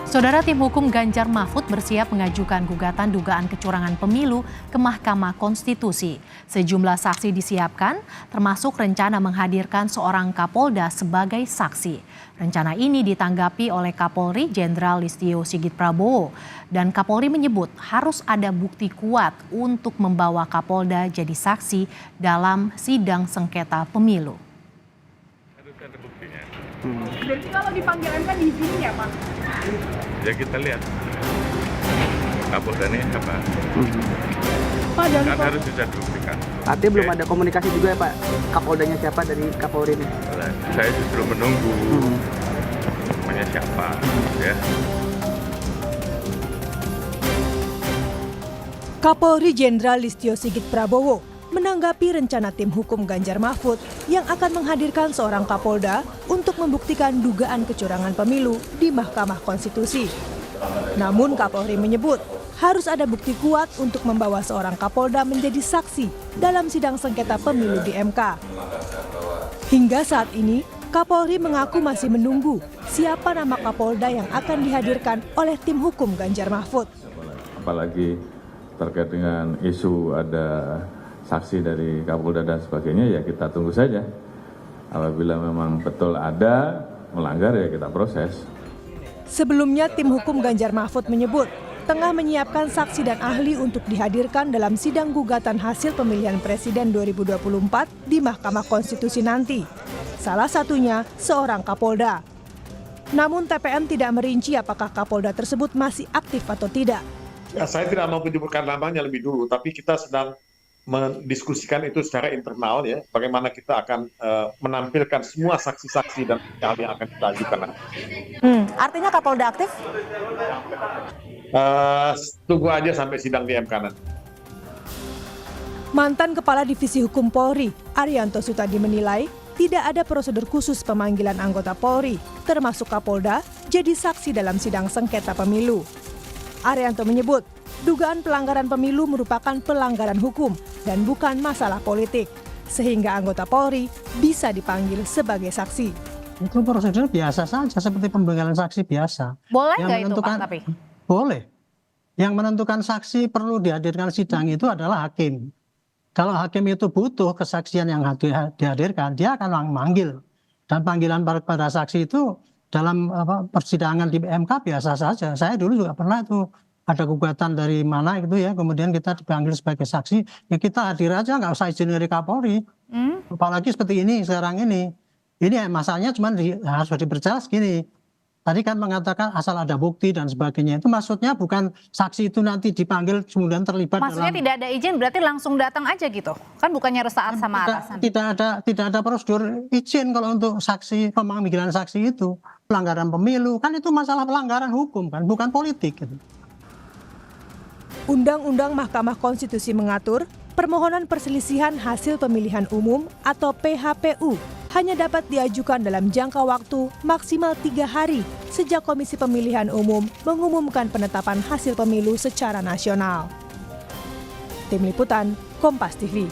Saudara, tim hukum Ganjar Mahfud bersiap mengajukan gugatan dugaan kecurangan pemilu ke Mahkamah Konstitusi. Sejumlah saksi disiapkan, termasuk rencana menghadirkan seorang Kapolda sebagai saksi. Rencana ini ditanggapi oleh Kapolri Jenderal Listio Sigit Prabowo. Dan Kapolri menyebut harus ada bukti kuat untuk membawa Kapolda jadi saksi dalam sidang sengketa pemilu. Berarti kalau dipanggil MK diizinin ya, Pak? Ya kita lihat Kapolda ini apa? Pak, dan Kan harus bisa dibuktikan. Artinya belum ada komunikasi juga ya Pak, Kapoldanya siapa dari Kapolri ini? Saya justru menunggu namanya siapa, ya. Kapolri Jenderal Listio Sigit Prabowo menanggapi rencana tim hukum Ganjar Mahfud yang akan menghadirkan seorang Kapolda untuk membuktikan dugaan kecurangan pemilu di Mahkamah Konstitusi. Namun Kapolri menyebut harus ada bukti kuat untuk membawa seorang Kapolda menjadi saksi dalam sidang sengketa pemilu di MK. Hingga saat ini, Kapolri mengaku masih menunggu siapa nama Kapolda yang akan dihadirkan oleh tim hukum Ganjar Mahfud. Apalagi terkait dengan isu ada saksi dari Kapolda dan sebagainya, ya kita tunggu saja. Apabila memang betul ada melanggar, ya kita proses. Sebelumnya tim hukum Ganjar Mahfud menyebut tengah menyiapkan saksi dan ahli untuk dihadirkan dalam sidang gugatan hasil pemilihan presiden 2024 di Mahkamah Konstitusi nanti. Salah satunya seorang Kapolda. Namun TPN tidak merinci apakah Kapolda tersebut masih aktif atau tidak. Ya, saya tidak mau menyebutkan namanya lebih dulu, tapi kita sedang mendiskusikan itu secara internal ya, bagaimana kita akan menampilkan semua saksi-saksi dan ahli yang akan kita ajukan. Artinya Kapolda aktif? Tunggu aja sampai sidang di MK nanti. Mantan Kepala Divisi Hukum Polri, Arianto Sutadi menilai tidak ada prosedur khusus pemanggilan anggota Polri, termasuk Kapolda, jadi saksi dalam sidang sengketa pemilu. Arianto menyebut, dugaan pelanggaran pemilu merupakan pelanggaran hukum dan bukan masalah politik, sehingga anggota Polri bisa dipanggil sebagai saksi. Itu prosedur biasa saja, seperti pemanggilan saksi biasa. Boleh nggak itu Pak? Tapi boleh. Yang menentukan saksi perlu dihadirkan sidang itu adalah hakim. Kalau hakim itu butuh kesaksian yang dihadirkan, dia akan memanggil. Dan panggilan pada saksi itu dalam persidangan di MK biasa saja. Saya dulu juga pernah tuh ada gugatan dari mana gitu ya, kemudian kita dipanggil sebagai saksi, ya kita hadir aja, nggak usah izin dari Kapolri. Apalagi seperti ini sekarang ini. Ini masalahnya cuma harus diperjelas gini. Tadi kan mengatakan asal ada bukti dan sebagainya. Itu maksudnya bukan saksi itu nanti dipanggil kemudian terlibat maksudnya tidak ada izin berarti langsung datang aja gitu? Kan bukannya harus taat sama atasan? Tidak ada prosedur izin kalau untuk saksi, pemanggilan saksi itu. Pelanggaran pemilu, kan itu masalah pelanggaran hukum kan, bukan politik gitu. Undang-Undang Mahkamah Konstitusi mengatur permohonan perselisihan hasil pemilihan umum atau PHPU hanya dapat diajukan dalam jangka waktu maksimal 3 hari sejak Komisi Pemilihan Umum mengumumkan penetapan hasil pemilu secara nasional. Tim Liputan, Kompas TV.